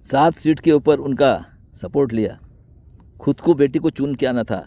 7 seat के ऊपर उनका सपोर्ट लिया, खुद को बेटी को चुन के आना था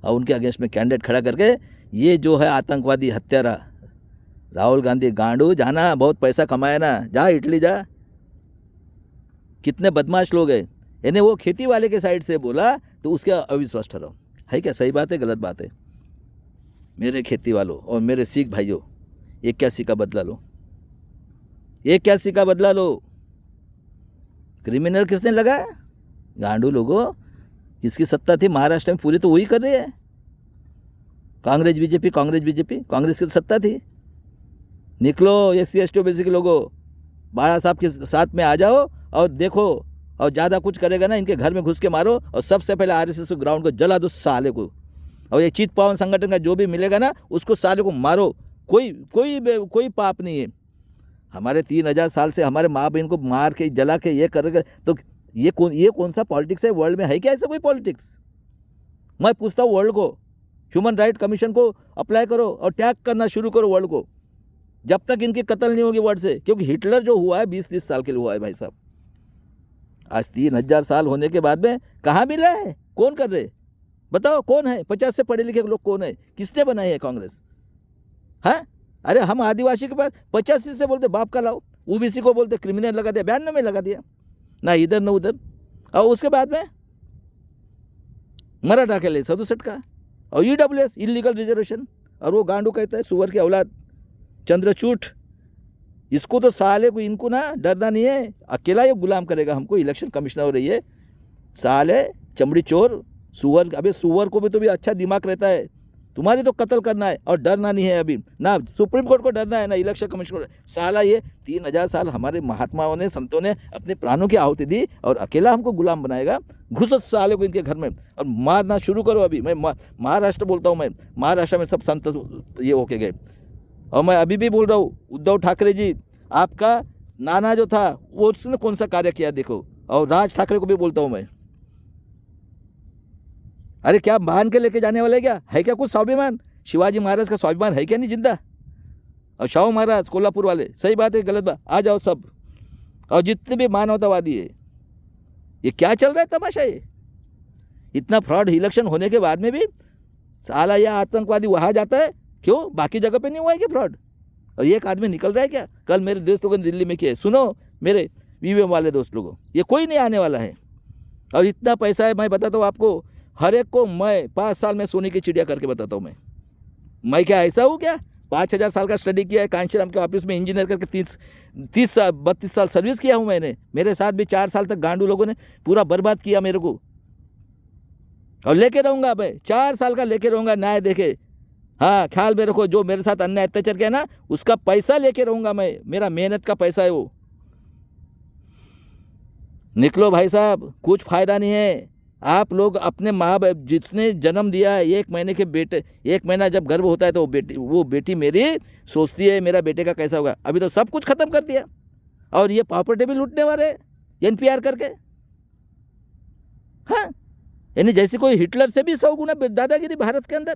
और उनके अगेंस्ट में कैंडिडेट खड़ा करके ये जो है आतंकवादी हत्यारा राहुल गांधी गांडू, जाना बहुत पैसा कमाया ना, जा इटली जा। कितने बदमाश लोग हैं। इन्हें वो खेती वाले के साइड से बोला तो उसके अविश्वास ठहराओ, है क्या? सही बात है गलत बात है? मेरे खेती वालों और मेरे सिख भाइयों, 81 का बदला लो, 81 का बदला लो। क्रिमिनल किसने लगाया? गांडू लोगों, किसकी सत्ता थी महाराष्ट्र में? पूरी तो वही कर रही है, कांग्रेस बीजेपी, कांग्रेस बीजेपी, कांग्रेस की तो सत्ता थी। निकलो SC ST OBC के लोगों, बाड़ा साहब के साथ में आ जाओ और देखो, और ज़्यादा कुछ करेगा ना इनके घर में घुस के मारो और सबसे पहले RSS ग्राउंड को जला दो साले को, और ये चित पावन संगठन का जो भी मिलेगा ना उसको साले को मारो। कोई पाप नहीं है। हमारे 3000 साल से हमारे माँ बहन को मार के जला के ये कर, तो ये कौन सा पॉलिटिक्स है? वर्ल्ड में है क्या ऐसा कोई पॉलिटिक्स? मैं पूछता हूँ वर्ल्ड को, ह्यूमन राइट कमीशन को अप्लाई करो और टैग करना शुरू करो वर्ल्ड को, जब तक इनकी कत्ल नहीं होगी वर्ल्ड से। क्योंकि हिटलर जो हुआ है 20-30 साल के लिए हुआ है भाई साहब। आज 3000 साल होने के बाद में कहाँ मिला है? कौन कर रहे? बताओ कौन है? 50 से पढ़े लिखे लोग कौन है? किसने बनाई है कांग्रेस? हाँ, अरे हम आदिवासी के पास 85 से बोलते बाप का लाओ, OBC को बोलते क्रिमिनल लगा दिया, 92 में लगा दिया, ना इधर ना उधर। और उसके बाद में मराठा के लिए 67 का, और EWS इलीगल रिजर्वेशन। और वो गांडू कहता है सुअर की औलाद चंद्रचूट, इसको तो साले को, इनको ना डरना नहीं है, अकेला ये गुलाम करेगा हमको। इलेक्शन कमिश्नर हो रही है साले, चमड़ी चोर, सुअर। अबे सुअर को भी तो भी अच्छा दिमाग रहता है, तुम्हारी तो कत्ल करना है और डरना नहीं है अभी, ना सुप्रीम कोर्ट को डरना है ना इलेक्शन कमीशन को। साला ये 3000 साल हमारे महात्माओं ने, संतों ने अपने प्राणों की आहुति दी और अकेला हमको गुलाम बनाएगा? घुसो साले को इनके घर में और मारना शुरू करो। अभी मैं महाराष्ट्र बोलता हूँ, मैं महाराष्ट्र में सब संत ये होके गए। और मैं अभी भी बोल रहा हूँ, उद्धव ठाकरे जी, आपका नाना जो था वो उसने कौन सा कार्य किया देखो। और राज ठाकरे को भी बोलता हूँ मैं, अरे क्या मान के लेके जाने वाले? क्या है क्या कुछ स्वाभिमान? शिवाजी महाराज का स्वाभिमान है क्या नहीं जिंदा? और शाहू महाराज कोल्हापुर वाले, सही बात है गलत बात, आ जाओ सब। और जितने भी मानवतावादी है, ये क्या चल रहा है तमाशा? ये इतना फ्रॉड इलेक्शन होने के बाद में भी साला यह आतंकवादी वहाँ जाता है, क्यों? बाकी जगह पे नहीं हुआ है क्या फ्रॉड? और एक आदमी निकल रहा है क्या? कल मेरे दोस्त लोगों ने दिल्ली में किया, सुनो मेरे VVM वाले दोस्त लोगों, ये कोई नहीं आने वाला है। और इतना पैसा है, मैं बताता हूँ आपको, हर एक को मैं 5 साल में सोने की चिड़िया करके बताता हूँ मैं क्या ऐसा हूँ क्या? 5000 साल का स्टडी किया है, कांशीराम के ऑफिस में इंजीनियर करके 32 साल सर्विस किया हूँ मैंने। मेरे साथ भी 4 साल तक गांडू लोगों ने पूरा बर्बाद किया मेरे को, और लेके रहूँगा मैं 4 साल का, लेके रहूँगा न्याय देखे। हाँ, ख्याल में रखो, जो मेरे साथ अन्याय अत्याचार किया ना उसका पैसा लेके रहूँगा मैं, मेरा मेहनत का पैसा है वो। निकलो भाई साहब, कुछ फ़ायदा नहीं है। आप लोग अपने माँ बाप जिसने जन्म दिया है, 1 महीने के बेटे, 1 महीना जब गर्भ होता है तो वो बेटी मेरी सोचती है मेरा बेटे का कैसा होगा। अभी तो सब कुछ खत्म कर दिया, और ये प्रॉपर्टी भी लूटने वाले NPR करके। हाँ, यानी जैसे कोई हिटलर से भी 100 गुना दादागिरी भारत के अंदर।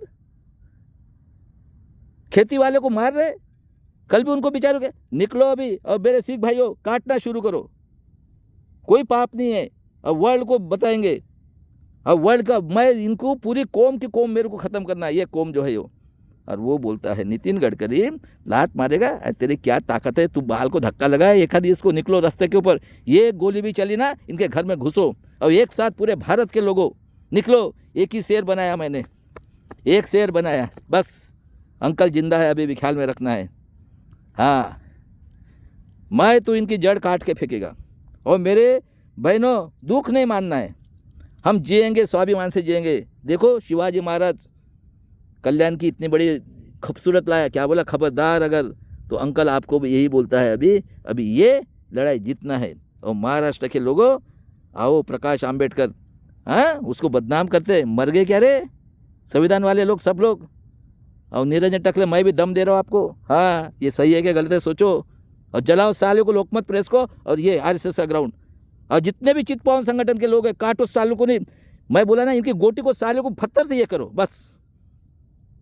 खेती वाले को मार रहे, कल भी उनको बेचारों के। निकलो अभी, और मेरे सिख भाइयों काटना शुरू करो, कोई पाप नहीं है। और वर्ल्ड को बताएंगे, और वर्ल्ड का, मैं इनको पूरी कौम की कौम मेरे को ख़त्म करना है, ये कौम जो है यो। और वो बोलता है नितिन गडकरी, लात मारेगा, तेरी क्या ताकत है, तू बाल को धक्का लगाए एक आधी इसको, निकलो रास्ते के ऊपर। ये गोली भी चली ना, इनके घर में घुसो, और एक साथ पूरे भारत के लोगों निकलो। एक ही शेर बनाया मैंने, एक शेर बनाया बस। अंकल जिंदा है, अभी भी ख्याल में रखना है। हाँ, मैं तो इनकी जड़ काट के फेंकेगा। और मेरे बहनों, दुख नहीं मानना है, हम जिएंगे, स्वाभिमान से जिएंगे। देखो शिवाजी महाराज कल्याण की इतनी बड़ी खूबसूरत लाया, क्या बोला? खबरदार अगर, तो अंकल आपको भी यही बोलता है, अभी ये लड़ाई जीतना है। और महाराष्ट्र के लोगों, आओ, प्रकाश आंबेडकर, हाँ, उसको बदनाम करते, मर गए क्या रे संविधान वाले लोग, सब लोग। और निरंजन टकले, मैं भी दम दे रहा हूँ आपको। हाँ, ये सही है क्या गलत है सोचो, और जलाओ सालों को, लोकमत प्रेस को, और ये RSS का ग्राउंड। और जितने भी चित पावन संगठन के लोग हैं, काटो सालों को। नहीं, मैं बोला ना, इनकी गोटी को सालों को पत्थर से ये करो बस।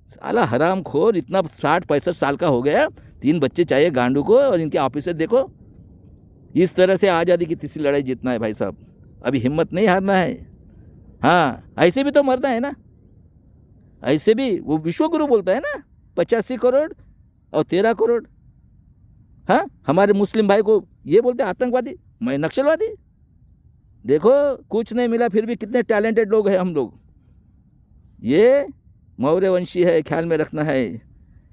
साला हराम खोर, इतना 60-65 साल का हो गया, 3 बच्चे चाहिए गांडू को, और इनके ऑफिस से देखो, इस तरह से आज़ादी की तीसरी लड़ाई जीतना है भाई साहब, अभी हिम्मत नहीं हारना है। हाँ, ऐसे भी तो मरना है ना, ऐसे भी वो विश्वगुरु बोलता है ना 85 करोड़ और 13 करोड़। हाँ, हमारे मुस्लिम भाई को ये बोलते हैं आतंकवादी, मैं नक्सलवादी। देखो कुछ नहीं मिला फिर भी कितने टैलेंटेड लोग हैं हम लोग। ये मौर्य वंशी है, ख्याल में रखना है।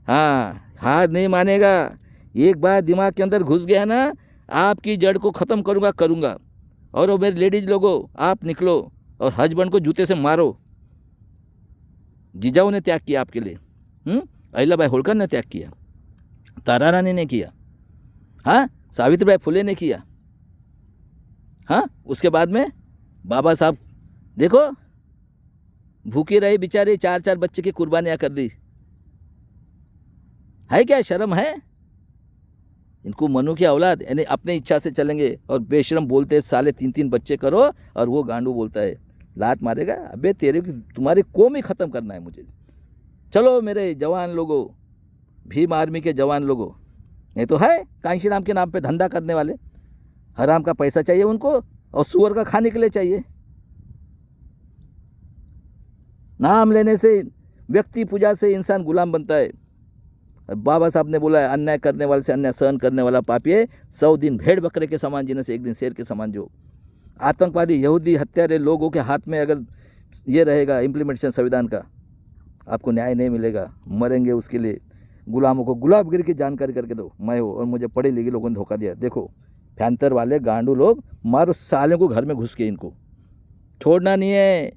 हाँ, हार नहीं मानेगा, एक बार दिमाग के अंदर घुस गया ना, आपकी जड़ को ख़त्म करूँगा। और वो मेरे लेडीज़ लोगों, आप निकलो और हस्बैंड को जूते से मारो। जीजाऊ ने त्याग किया आपके लिए, अहिल्याबाई होलकर ने त्याग किया, तारा रानी ने किया, हाँ, सावित्रीबाई फुले ने किया। हाँ, उसके बाद में बाबा साहब देखो भूखे रहे बेचारे, 4 बच्चे की कुर्बानियाँ कर दी। है क्या शर्म है इनको? मनु की औलाद यानी अपने इच्छा से चलेंगे और बेशरम बोलते हैं साले 3 बच्चे करो, और वो गांडू बोलता है लात मारेगा। अबे तुम्हारी कौम ही ख़त्म करना है मुझे। चलो मेरे जवान लोगों, भीम आर्मी के जवान लोगों, नहीं तो है कांशी राम के नाम पे धंधा करने वाले, हराम का पैसा चाहिए उनको और सुअर का खाने के लिए चाहिए। नाम लेने से, व्यक्ति पूजा से इंसान गुलाम बनता है। बाबा साहब ने बोला है अन्याय करने वाले से अन्याय सहन करने वाला पापी है, 100 दिन भेड़ बकरे के समान जीने से 1 दिन शेर के समान जो। आतंकवादी यहूदी हत्यारे लोगों के हाथ में अगर ये रहेगा इम्प्लीमेंटेशन संविधान का, आपको न्याय नहीं मिलेगा, मरेंगे उसके लिए। गुलामों को गुलाबगिरी की जानकारी करके दो, मैं हो और मुझे पढ़े लिखे लोगों ने धोखा दिया। देखो फैंतर वाले गांडू लोग, मारो सालों को घर में घुस के, इनको छोड़ना नहीं है।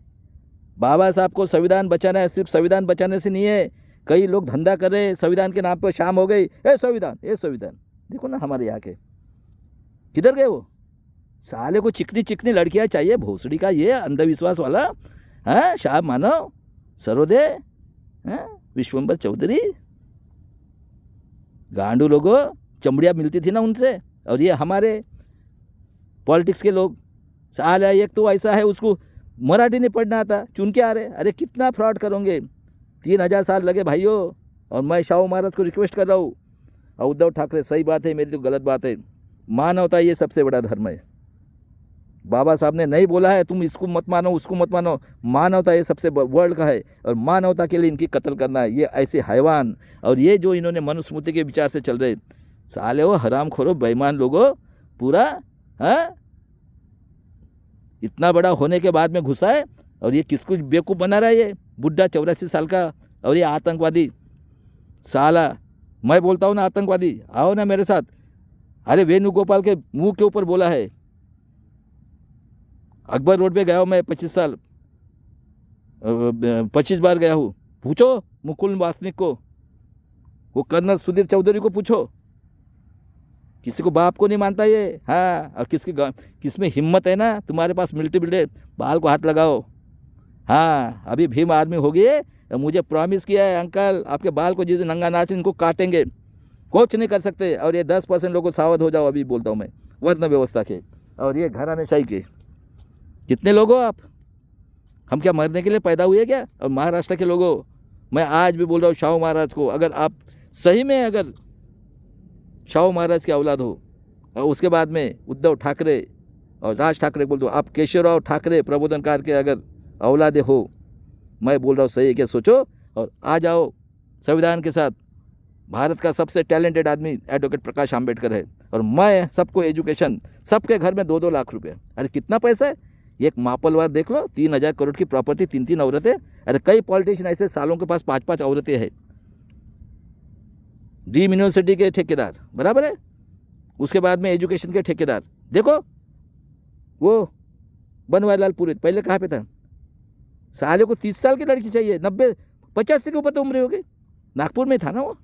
बाबा साहब को संविधान बचाना है, सिर्फ संविधान बचाने से नहीं है। कई लोग धंधा कर रहे हैं संविधान के नाम पर, शाम हो गई ए संविधान, देखो ना हमारे यहाँ के किधर गए वो साले को। चिकनी लड़कियाँ चाहिए, भोसड़ी का ये अंधविश्वास वाला, हाँ, शाह मानव सरोदे, हाँ, विश्वम्बर चौधरी, गांडू लोगों, चमड़ियाँ मिलती थी ना उनसे। और ये हमारे पॉलिटिक्स के लोग, साला एक तो ऐसा है उसको मराठी नहीं पढ़ना आता, चुन के आ रहे। अरे कितना फ्रॉड करोगे, 3000 साल लगे भाइयों। और मैं शाहू महाराज को रिक्वेस्ट कर रहा हूँ, और उद्धव ठाकरे, सही बात है, मेरी तो गलत बात है, मानवता ये सबसे बड़ा धर्म है। बाबा साहब ने नहीं बोला है तुम इसको मत मानो उसको मत मानो, मानवता ये सबसे वर्ल्ड का है, और मानवता के लिए इनकी कत्ल करना है। ये ऐसे हैवान, और ये जो इन्होंने मनुस्मृति के विचार से चल रहे साले हो, हराम खोरो, बेईमान लोगों, पूरा, हाँ, इतना बड़ा होने के बाद में घुसा है। और ये किसको बेवकूफ़ बना रहा है, ये बुढ़ा 84 साल का। और ये आतंकवादी साला, मैं बोलता हूँ ना आतंकवादी, आओ ना मेरे साथ। अरे वेणुगोपाल के मुंह के ऊपर बोला है, अकबर रोड पे गया हूँ मैं 25 बार गया हूँ। पूछो मुकुल वासनिक को, वो कर्नल सुधीर चौधरी को पूछो, किसी को बाप को नहीं मानता ये। हाँ, और किसमें हिम्मत है ना तुम्हारे पास मिलिट्री बिल्डर, बाल को हाथ लगाओ। हाँ, अभी भीम आर्मी होगी, मुझे प्रॉमिस किया है अंकल, आपके बाल को जिस नंगा नाच इनको काटेंगे, कुछ नहीं कर सकते। और ये 10% लोगों सावध हो जाओ, अभी बोलता हूँ मैं, वर्ण व्यवस्था के और ये घरानेशाही के। कितने लोग हो आप? हम क्या मरने के लिए पैदा हुए क्या? और महाराष्ट्र के लोगों, मैं आज भी बोल रहा हूँ शाहू महाराज को, अगर आप सही में अगर शाहू महाराज के औलाद हो, और उसके बाद में उद्धव ठाकरे और राज ठाकरे बोल दो, आप केशवराव ठाकरे प्रबोधनकार के अगर औलादे हो, मैं बोल रहा हूँ सही है क्या, सोचो और आ जाओ संविधान के साथ। भारत का सबसे टैलेंटेड आदमी एडवोकेट प्रकाश आंबेडकर है, और मैं सबको एजुकेशन, सबके घर में 2-2 लाख रुपए। अरे कितना पैसा है, एक मापलवार देख लो, 3000 करोड़ की प्रॉपर्टी, 3-3 औरतें। अरे कई पॉलिटिशियन ऐसे सालों के पास 5-5 औरतें हैं। ड्रीम यूनिवर्सिटी के ठेकेदार, बराबर है, उसके बाद में एजुकेशन के ठेकेदार। देखो वो बनवारीलाल पुरोहित पहले कहाँ पे था, साले को 30 साल की लड़की चाहिए, 90-85 के ऊपर तो उम्र होगी, नागपुर में था ना वो।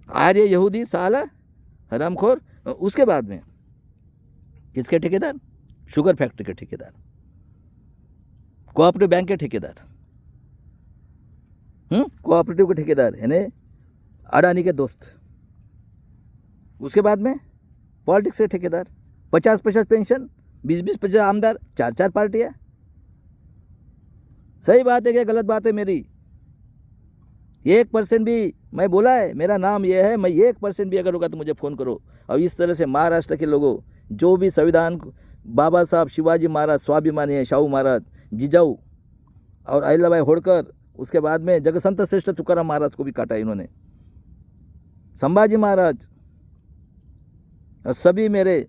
आर्य यहूदी साला हरामखोर। उसके बाद में किसके ठेकेदार, शुगर फैक्ट्री के ठेकेदार, कोऑपरेटिव बैंक के ठेकेदार, कोऑपरेटिव के ठेकेदार यानी अडानी के दोस्त। उसके बाद में पॉलिटिक्स के ठेकेदार, 50-50 पेंशन, 20-20 आमदार, 4-4 पार्टियां। सही बात है क्या गलत बात है मेरी? 1% भी मैं बोला है मेरा नाम ये है, मैं 1% भी अगर होगा तो मुझे फ़ोन करो। और इस तरह से महाराष्ट्र के लोगों जो भी संविधान, बाबा साहब शिवाजी महाराज स्वाभिमानी है, शाहू महाराज, जिजाऊ और अहिल्याबाई होळकर, उसके बाद में जगसंत श्रेष्ठ तुकाराम महाराज को भी काटा इन्होंने, संभाजी महाराज, और सभी मेरे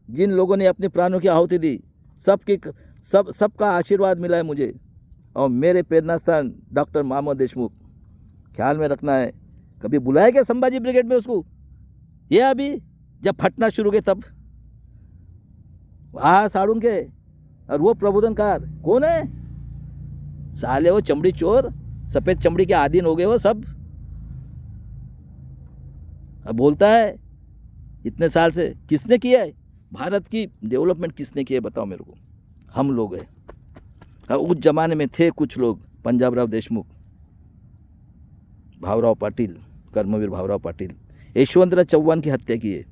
जिन लोगों ने अपने प्राणों की आहुति दी, सबका आशीर्वाद मिला है मुझे। और मेरे प्रेरणा स्थान डॉक्टर मोहम्मद देशमुख, ख्याल में रखना है। कभी बुलाया क्या संभाजी ब्रिगेड में उसको? ये अभी जब फटना शुरू हुए तब साड़ून के, और वो प्रबोधनकार कौन है? साले वो चमड़ी चोर, सफ़ेद चमड़ी के आदीन हो गए वो सब। अब बोलता है इतने साल से किसने किया है भारत की डेवलपमेंट, किसने की है बताओ मेरे को? हम लोग हैं। उस जमाने में थे कुछ लोग, पंजाबराव देशमुख, भावराव पाटिल, कर्मवीर भावराव पाटिल, यशवंतराव चौहान की हत्या की है।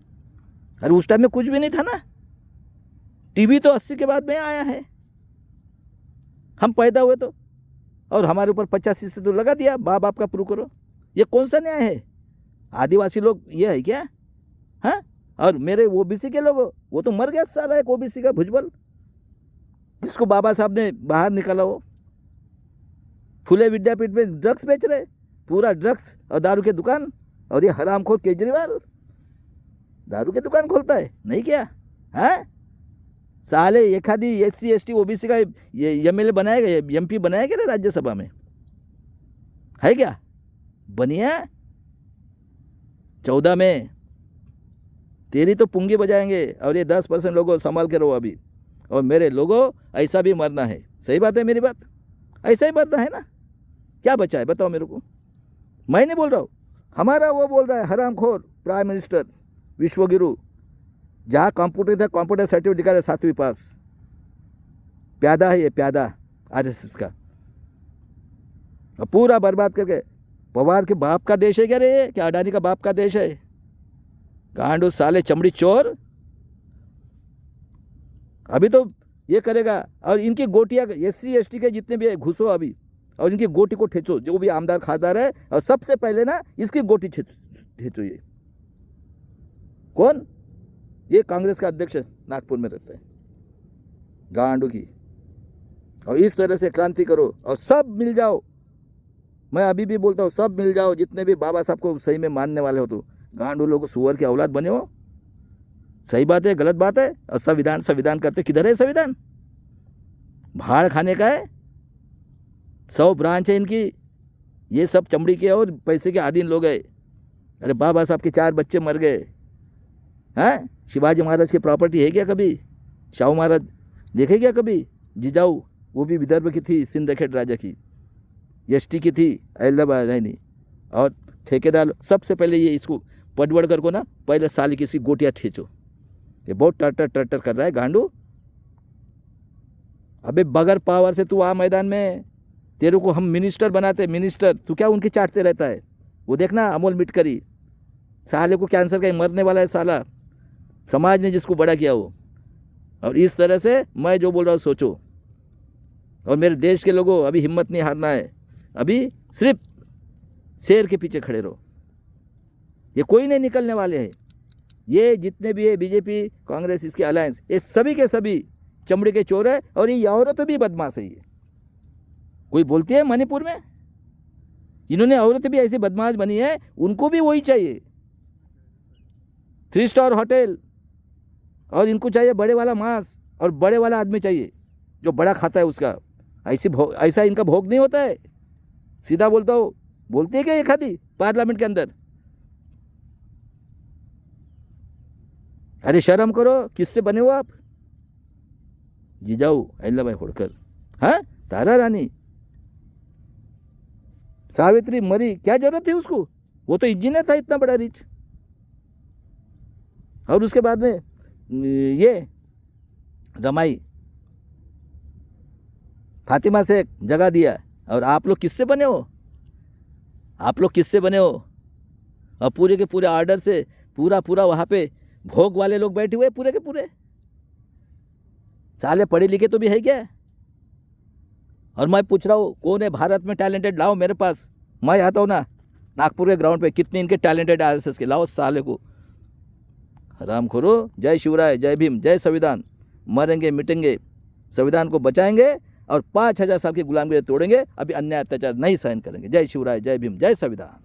अरे उस टाइम में कुछ भी नहीं था ना, टीवी तो 80 के बाद में आया है, हम पैदा हुए तो, और हमारे ऊपर 85 से तो लगा दिया, बाप का प्रूव करो। ये कौन सा न्याय है? आदिवासी लोग ये है क्या? हाँ, और मेरे ओबीसी के लोग, वो तो मर गया साला एक ओबीसी का भुजबल, जिसको बाबा साहब ने बाहर निकाला। वो फुले विद्यापीठ में ड्रग्स बेच रहे, पूरा ड्रग्स और दारू के दुकान। और ये हरामखोर केजरीवाल दारू के दुकान खोलता है, नहीं क्या? हाँ साले, एखादी SC ST OBC का MLA बनाएगा, MP बनाएगा ना राज्यसभा में, है क्या? बनिया 14 में तेरी तो पुंगी बजाएंगे। और ये 10% लोगों संभाल के रहो अभी। और मेरे लोगों, ऐसा भी मरना है। सही बात है मेरी बात, ऐसा ही मरना है ना। क्या बचा है बताओ मेरे को? मैं नहीं बोल रहा हूँ, हमारा वो बोल रहा है हरामखोर प्राइम मिनिस्टर विश्वगुरु, जहाँ कंप्यूटर था कंप्यूटर सर्टिफिकेट दिखा रहे 7वीं पास, प्यादा है ये, प्यादा RSS का, और पूरा बर्बाद करके। पवार के बाप का देश है क्या रे? क्या अडानी का बाप का देश है? गांडू साले चमड़ी चोर, अभी तो ये करेगा। और इनकी गोटियाँ SC ST के जितने भी है घुसो अभी, और इनकी गोटी को ठेचो, जो भी आमदार खासदार है, और सबसे पहले ना इसकी गोटी ठेचो। ये कौन? ये कांग्रेस का अध्यक्ष नागपुर में रहता है, गांडू की। और इस तरह से क्रांति करो और सब मिल जाओ। मैं अभी भी बोलता हूँ, सब मिल जाओ, जितने भी बाबा साहब को सही में मानने वाले हो। तो गांडू लोग सुअर की औलाद बने हो। सही बात है, गलत बात है। और संविधान करते, किधर है संविधान? भाड़ खाने का है। 100 ब्रांच है इनकी, ये सब चमड़ी के और पैसे के आदीन लोग हैं। अरे बाबा साहब के 4 बच्चे मर गए हैं। शिवाजी महाराज की प्रॉपर्टी है क्या कभी? शाहू महाराज देखे क्या कभी? जिजाऊ, वो भी विदर्भ की थी, सिंदखेड़ राजा की, ST की थी, अहिल्याबाई रानी। और ठेकेदार सबसे पहले ये इसको पडवड़कर को ना पहले साल किसी गोटियाँ ठेचो। ये बहुत टर्टर कर रहा है गांडू। अबे बगैर पावर से तू आ मैदान में, तेरे को हम मिनिस्टर बनाते, मिनिस्टर, तू क्या उनकी चाटते रहता है? वो देखना अमोल मिटकरी, साले को कैंसर का मरने वाला है साला, समाज ने जिसको बड़ा किया वो। और इस तरह से मैं जो बोल रहा हूँ सोचो। और मेरे देश के लोगों, अभी हिम्मत नहीं हारना है, अभी सिर्फ शेर के पीछे खड़े रहो। ये कोई नहीं निकलने वाले हैं। ये जितने भी है बीजेपी कांग्रेस इसके अलायंस, ये सभी के सभी चमड़े के चोर है। और ये औरतें भी बदमाश है। ये कोई बोलती है मणिपुर में, इन्होंने औरतें भी ऐसी बदमाश बनी है, उनको भी वही चाहिए 3 स्टार होटल। और इनको चाहिए बड़े वाला मांस, और बड़े वाला आदमी चाहिए जो बड़ा खाता है उसका। ऐसा इनका भोग नहीं होता है। सीधा बोलता हूँ, बोलती है क्या एक आधी पार्लियामेंट के अंदर? अरे शर्म करो, किससे बने हो आप? जिजाऊ अहिल्याबाई होळकर, हाँ, तारा रानी, सावित्री मरी, क्या जरूरत थी उसको? वो तो इंजीनियर था इतना बड़ा रिच। और उसके बाद में ये रमाई, फातिमा से जगह दिया। और आप लोग किससे बने हो? आप लोग किससे बने हो? और पूरे के पूरे ऑर्डर से पूरा वहाँ पे भोग वाले लोग बैठे हुए पूरे के पूरे। साले पढ़े लिखे तो भी है क्या? और मैं पूछ रहा हूँ, कौन है भारत में टैलेंटेड? लाओ मेरे पास, मैं आता हूँ ना, नागपुर के ग्राउंड पे कितने इनके टैलेंटेड आरएसएस के, लाओ साले को हराम खोरो। जय शिवराय, जय भीम, जय संविधान। मरेंगे मिटेंगे, संविधान को बचाएंगे और 5000 साल की गुलामगिरी तोड़ेंगे। अभी अन्याय अत्याचार नहीं सहन करेंगे। जय शिवराय, जय भीम, जय संविधान।